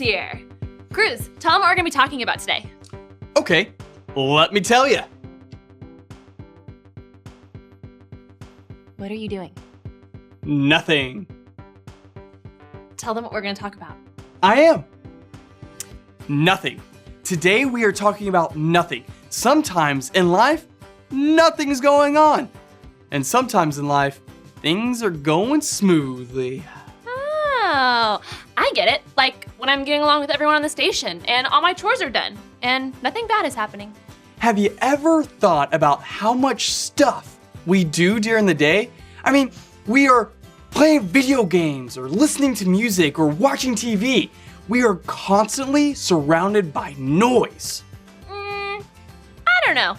here. Cruz, tell them what we're going to be talking about today. Okay, let me tell you. What are you doing? Nothing. Tell them what we're going to talk about. I am. Nothing. Today we are talking about nothing. Sometimes in life, nothing's going on. And sometimes in life, things are going smoothly. Oh, I get it. Like when I'm getting along with everyone on the station and all my chores are done and nothing bad is happening. Have you ever thought about how much stuff we do during the day? I mean, we are playing video games or listening to music or watching TV. We are constantly surrounded by noise. I don't know.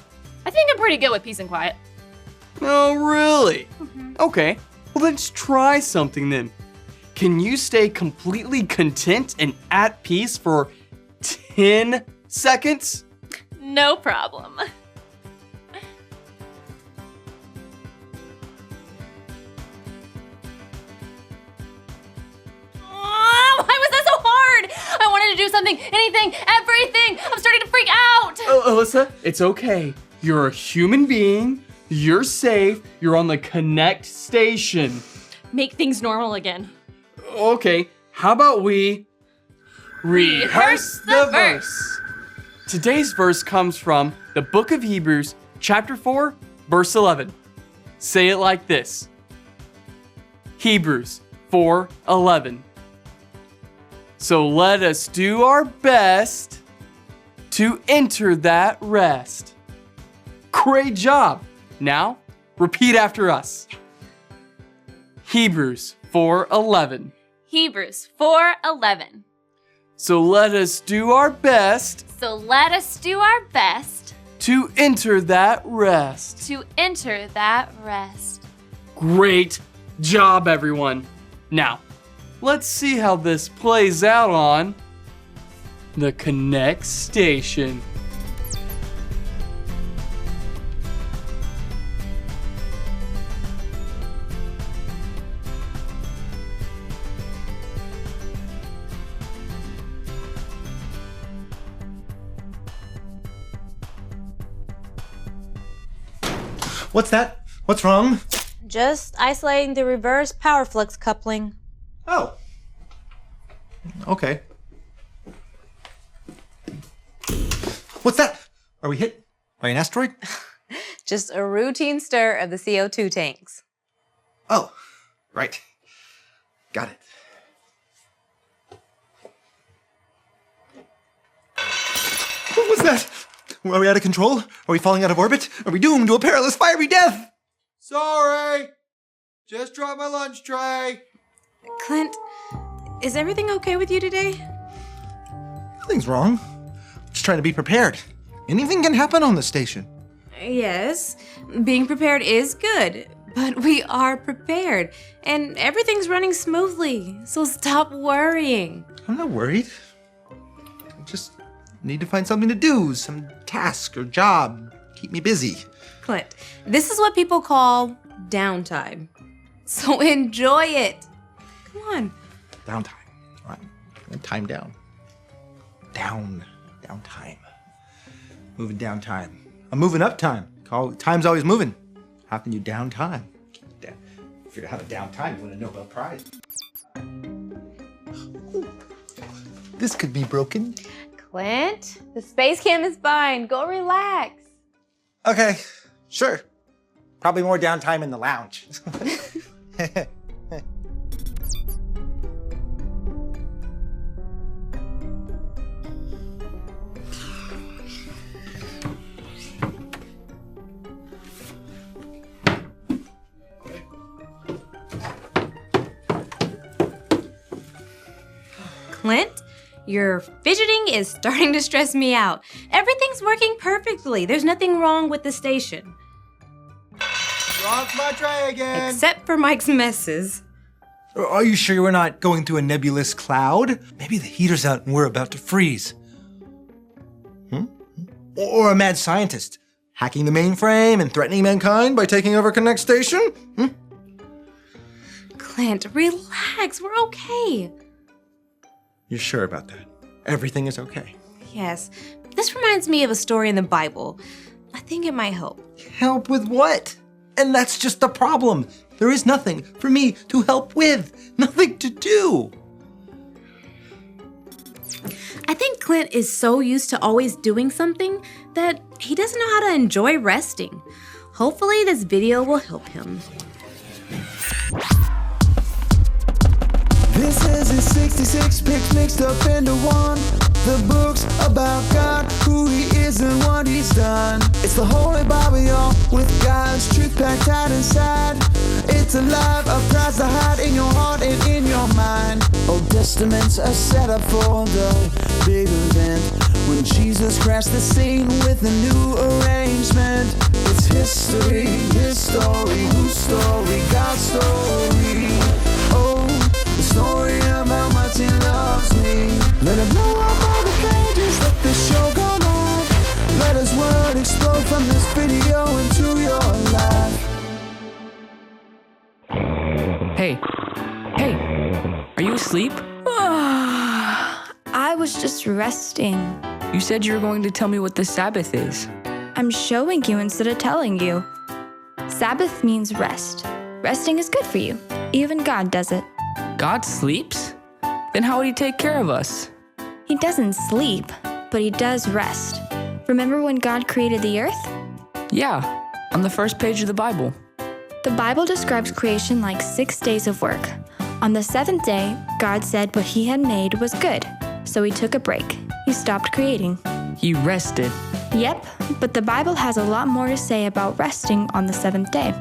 I think I'm pretty good with peace and quiet. Oh, really? Okay, well let's try something then. Can you stay completely content and at peace for 10 seconds? No problem. Why was that so hard? I wanted to do something, anything, everything. I'm starting to freak out. Oh, Alyssa, it's okay. You're a human being. You're safe. You're on the Konnect station. Make things normal again. Okay, how about we rehearse the verse? Today's verse comes from the book of Hebrews, chapter 4, verse 11. Say it like this. Hebrews 4:11. So let us do our best to enter that rest. Great job. Now, repeat after us. Hebrews 4:11. Hebrews 4:11. So let us do our best So let us do our best to enter that rest. to enter that rest. Great job, everyone. Now, let's see how this plays out on the Konnect station. What's that? What's wrong? Just isolating the reverse power flux coupling. Oh. Okay. What's that? Are we hit by an asteroid? Just a routine stir of the CO2 tanks. Oh, right. Got it. What was that? Are we out of control? Are we falling out of orbit? Are we doomed to a perilous fiery death? Sorry, just dropped my lunch tray. Clint, is everything okay with you today? Nothing's wrong. Just trying to be prepared. Anything can happen on the station. Yes, being prepared is good, but we are prepared, and everything's running smoothly, so stop worrying. I'm not worried. I just need to find something to do, some task or job, keep me busy. Clint, this is what people call downtime, so enjoy it. Come on. Downtime. All right. Time down. Downtime. Moving down time. I'm moving up time. Time's always moving. How can you down time? If you're to have a down time, you win a Nobel Prize. Ooh. This could be broken. Clint, the space cam is fine. Go relax. Okay, sure. Probably more downtime in the lounge. Clint, your fidgeting is starting to stress me out. Everything's working perfectly. There's nothing wrong with the station. Dropped my tray again. Except for Mike's messes. Are you sure we're not going through a nebulous cloud? Maybe the heater's out and we're about to freeze. Or a mad scientist hacking the mainframe and threatening mankind by taking over Konnect Station? Clint, relax. We're okay. You're sure about that? everything is okay. Yes. This reminds me of a story in the Bible. I think it might help. Help with what? And that's just the problem. There is nothing for me to help with. Nothing to do. I think Clint is so used to always doing something that he doesn't know how to enjoy resting. Hopefully this video will help him. This is his 66 picks mixed up into one. The books about God, who he is and what he's done. It's the Holy Bible, y'all, with God's truth packed tight inside. It's a life of Christ to hide in your heart and in your mind. Old Testaments are set up for the big event when Jesus crashed the scene with a new arrangement. It's history, his story, whose story, God's story. Oh, the story of how much he loves me. Let him blow up all the pages, let this show go live. Let his word explode from this video into your life. Hey, are you asleep? I was just resting. You said you were going to tell me what the Sabbath is. I'm showing you instead of telling you. Sabbath means rest. Resting is good for you. Even God does it. God sleeps? Then how would he take care of us? He doesn't sleep, but he does rest. Remember when God created the earth? Yeah, on the first page of the Bible. The Bible describes creation like 6 days of work. On the seventh day, God said what he had made was good, so he took a break. He stopped creating. He rested. Yep, but the Bible has a lot more to say about resting on the seventh day.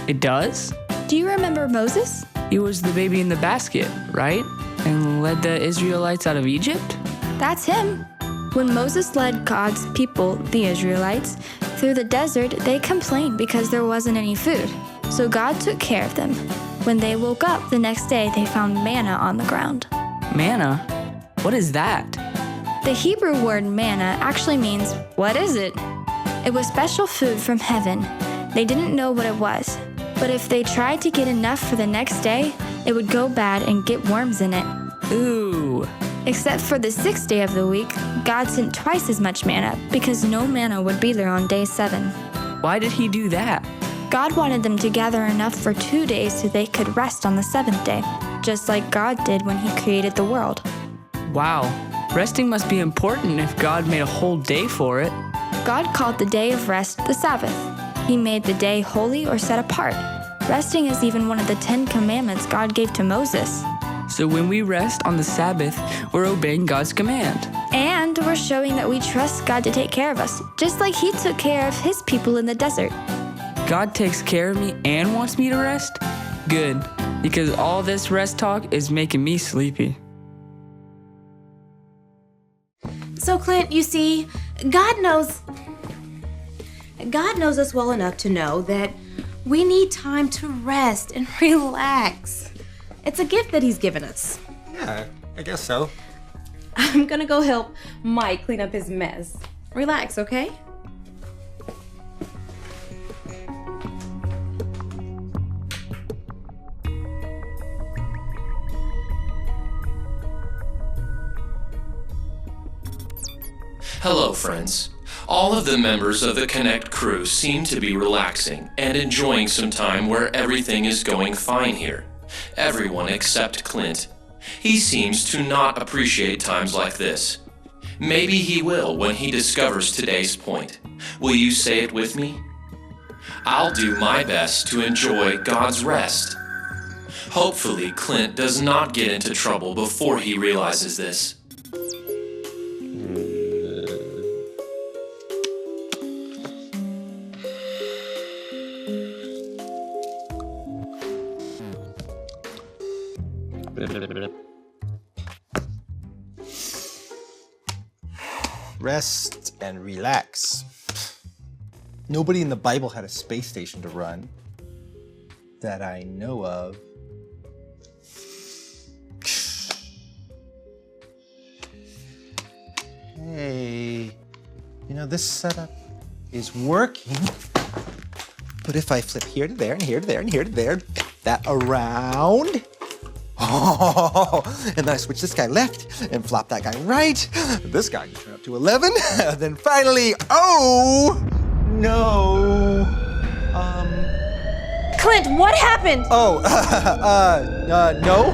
It does? Do you remember Moses? He was the baby in the basket, right? And led the Israelites out of Egypt? That's him. When Moses led God's people, the Israelites, through the desert, they complained because there wasn't any food. So God took care of them. When they woke up the next day, they found manna on the ground. Manna? What is that? The Hebrew word manna actually means, what is it? It was special food from heaven. They didn't know what it was. But if they tried to get enough for the next day, it would go bad and get worms in it. Ooh. Except for the sixth day of the week, God sent twice as much manna because no manna would be there on day 7. Why did he do that? God wanted them to gather enough for 2 days so they could rest on the 7th day, just like God did when he created the world. Wow. Resting must be important if God made a whole day for it. God called the day of rest the Sabbath. He made the day holy or set apart. Resting is even one of the 10 commandments God gave to Moses. So when we rest on the Sabbath, we're obeying God's command. And we're showing that we trust God to take care of us, just like he took care of his people in the desert. God takes care of me and wants me to rest? Good, because all this rest talk is making me sleepy. So Clint, you see, God knows us well enough to know that we need time to rest and relax. It's a gift that he's given us. Yeah, I guess so. I'm gonna go help Mike clean up his mess. Relax, okay? Hello, friends. All of the members of the Konnect crew seem to be relaxing and enjoying some time where everything is going fine here. Everyone except Clint. He seems to not appreciate times like this. Maybe he will when he discovers today's point. Will you say it with me? I'll do my best to enjoy God's rest. Hopefully, Clint does not get into trouble before he realizes this. Rest and relax. Nobody in the Bible had a space station to run that I know of. Hey, this setup is working. But if I flip here to there and here to there and here to there, that around, Oh, and then I switch this guy left and flop that guy right. This guy can turn up to 11. Then finally, oh, no. Clint, what happened? Oh, no.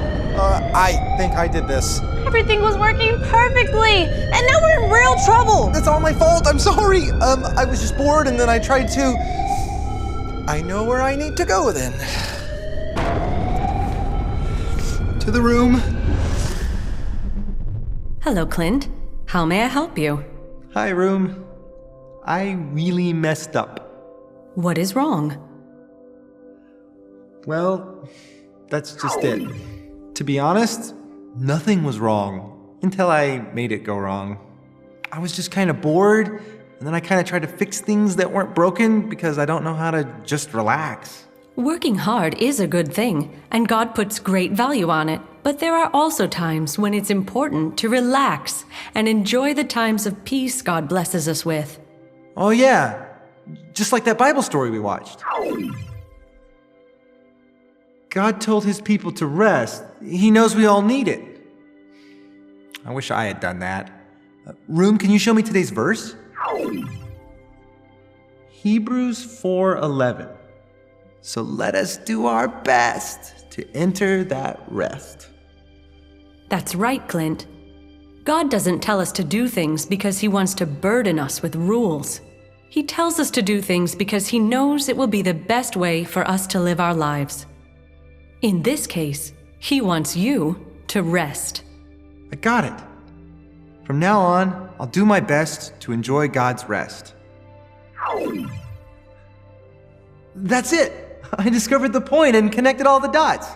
I think I did this. Everything was working perfectly, and now we're in real trouble. It's all my fault. I'm sorry. I was just bored, and then I tried to. I know where I need to go then. To the room. Hello, Clint. How may I help you? Hi, room. I really messed up. What is wrong? Well, that's just it. To be honest, nothing was wrong until I made it go wrong. I was just kind of bored, and then I kind of tried to fix things that weren't broken because I don't know how to just relax. Working hard is a good thing, and God puts great value on it. But there are also times when it's important to relax and enjoy the times of peace God blesses us with. Oh yeah, just like that Bible story we watched. God told his people to rest. He knows we all need it. I wish I had done that. Room, can you show me today's verse? Hebrews 4:11. So let us do our best to enter that rest. That's right, Clint. God doesn't tell us to do things because he wants to burden us with rules. He tells us to do things because he knows it will be the best way for us to live our lives. In this case, he wants you to rest. I got it. From now on, I'll do my best to enjoy God's rest. That's it. I discovered the point and connected all the dots.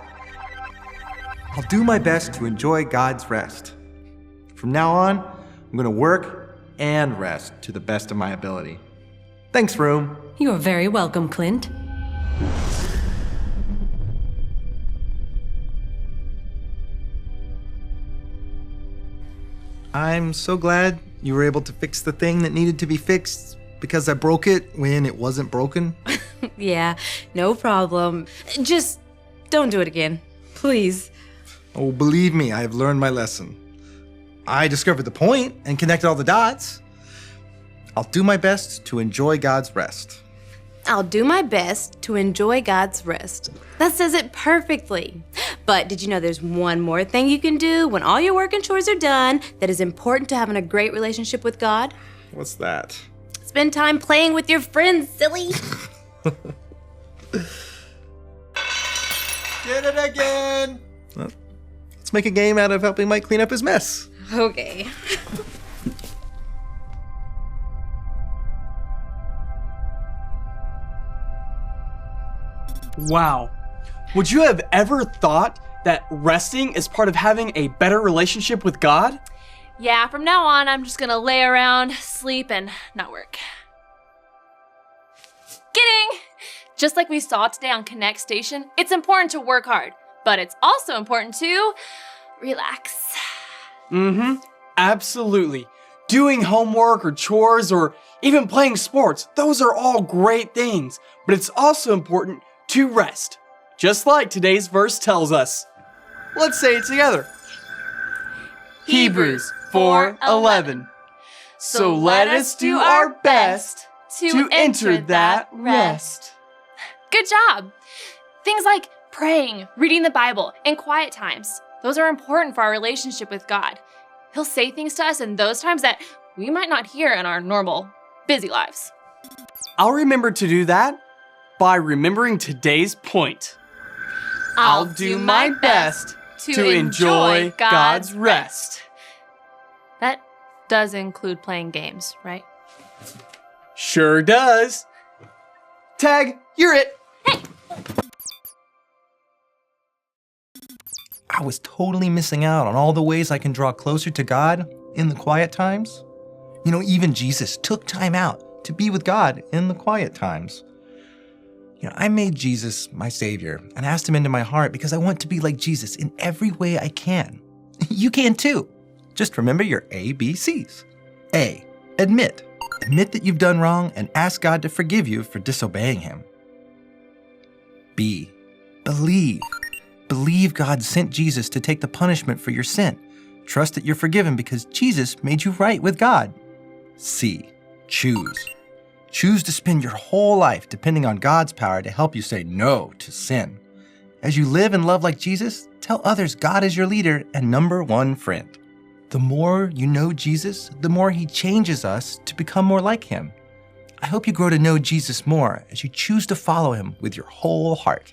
I'll do my best to enjoy God's rest. From now on, I'm going to work and rest to the best of my ability. Thanks, room. You are very welcome, Clint. I'm so glad you were able to fix the thing that needed to be fixed because I broke it when it wasn't broken. Yeah, no problem. Just don't do it again, please. Oh, believe me, I have learned my lesson. I discovered the point and connected all the dots. I'll do my best to enjoy God's rest. I'll do my best to enjoy God's rest. That says it perfectly. But did you know there's one more thing you can do when all your work and chores are done that is important to having a great relationship with God? What's that? Spend time playing with your friends, silly. Did it again! Well, let's make a game out of helping Mike clean up his mess. Okay. Wow. Would you have ever thought that resting is part of having a better relationship with God? Yeah, from now on, I'm just gonna lay around, sleep, and not work. Kidding! Just like we saw today on Konnect Station, it's important to work hard, but it's also important to relax. Absolutely. Doing homework or chores or even playing sports, those are all great things, but it's also important to rest, just like today's verse tells us. Let's say it together. Hebrews 4:11. So let us do our best to enter that rest. Good job! Things like praying, reading the Bible, and quiet times, those are important for our relationship with God. He'll say things to us in those times that we might not hear in our normal, busy lives. I'll remember to do that by remembering today's point. I'll do my best to enjoy God's rest. That does include playing games, right? Sure does. Tag, you're it. I was totally missing out on all the ways I can draw closer to God in the quiet times. You know, even Jesus took time out to be with God in the quiet times. You know, I made Jesus my Savior and asked him into my heart because I want to be like Jesus in every way I can. You can too. Just remember your ABCs. A, admit. Admit that you've done wrong and ask God to forgive you for disobeying him. B, believe. Believe God sent Jesus to take the punishment for your sin. Trust that you're forgiven because Jesus made you right with God. C. Choose. Choose to spend your whole life depending on God's power to help you say no to sin. As you live and love like Jesus, tell others God is your leader and number one friend. The more you know Jesus, the more he changes us to become more like him. I hope you grow to know Jesus more as you choose to follow him with your whole heart.